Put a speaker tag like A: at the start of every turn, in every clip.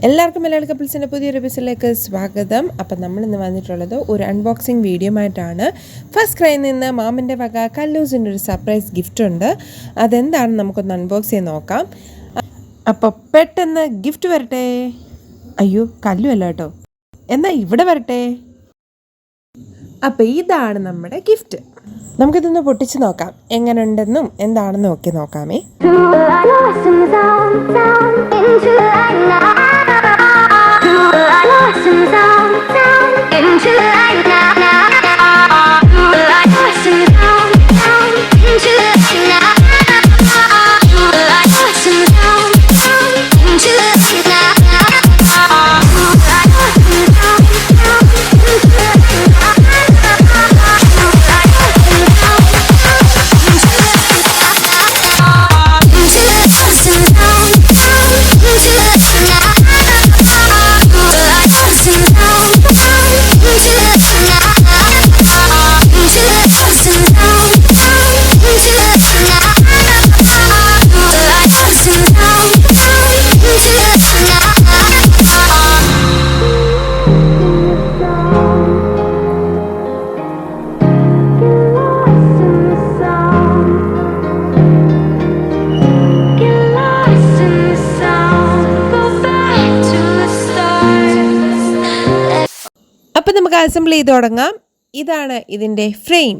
A: എല്ലാവർക്കും മലയാളി കപ്പിൾസിൻ്റെ പുതിയൊരു എപ്പിസോഡിലേക്ക് സ്വാഗതം. അപ്പം നമ്മളിന്ന് വന്നിട്ടുള്ളത് ഒരു അൺബോക്സിങ് വീഡിയോ ആയിട്ടാണ്. ഫസ്റ്റ് ക്രൈയിൽ നിന്ന് മാമിൻ്റെ വക കല്ലൂസിൻ്റെ ഒരു സർപ്രൈസ് ഗിഫ്റ്റ് ഉണ്ട്. അതെന്താണെന്ന് നമുക്കൊന്ന് അൺബോക്സ് ചെയ്ത് നോക്കാം. അപ്പോൾ പെട്ടെന്ന് ഗിഫ്റ്റ് വരട്ടെ. അയ്യോ, കല്ലു അല്ല കേട്ടോ, എന്നാൽ ഇവിടെ വരട്ടെ. അപ്പോൾ ഇതാണ് നമ്മുടെ ഗിഫ്റ്റ്. നമുക്കിതൊന്ന് പൊട്ടിച്ച് നോക്കാം, എങ്ങനെ ഉണ്ടെന്നും എന്താണെന്നും ഒക്കെ നോക്കാമേ. അപ്പം നമുക്ക് അസംബിൾ ചെയ്ത് തുടങ്ങാം. ഇതാണ് ഇതിൻ്റെ ഫ്രെയിം.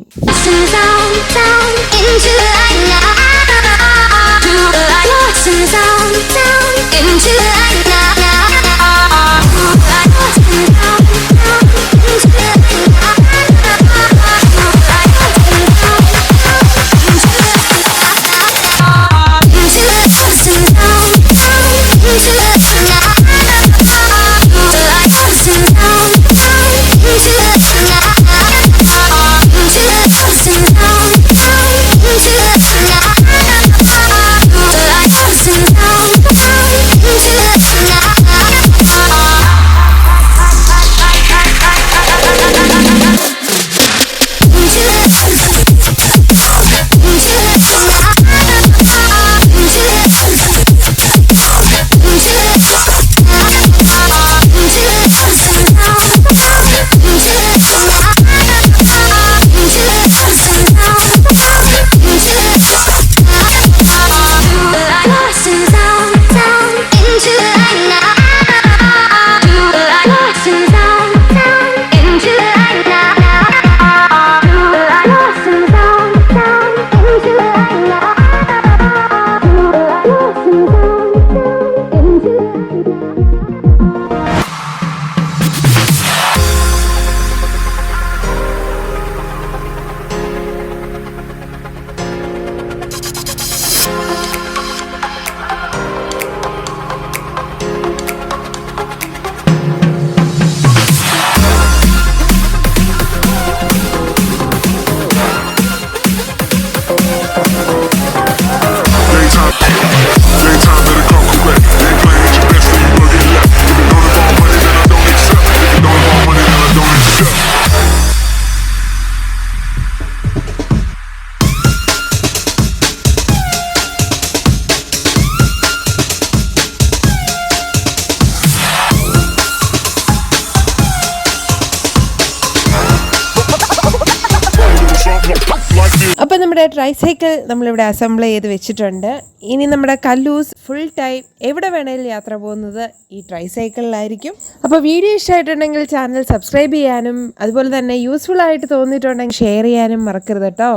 A: അപ്പോൾ നമ്മുടെ ട്രൈസൈക്കിൾ നമ്മളിവിടെ അസംബിൾ ചെയ്ത് വെച്ചിട്ടുണ്ട്. ഇനി നമ്മുടെ കല്ലൂസ് ഫുൾ ടൈം എവിടെ വേണേലും യാത്ര പോകുന്നത് ഈ ട്രൈസൈക്കിളിലായിരിക്കും. അപ്പോൾ വീഡിയോ ഇഷ്ടമായിട്ടുണ്ടെങ്കിൽ ചാനൽ സബ്സ്ക്രൈബ് ചെയ്യാനും അതുപോലെ തന്നെ യൂസ്ഫുൾ ആയിട്ട് തോന്നിയിട്ടുണ്ടെങ്കിൽ ഷെയർ ചെയ്യാനും മറക്കരുത് കേട്ടോ.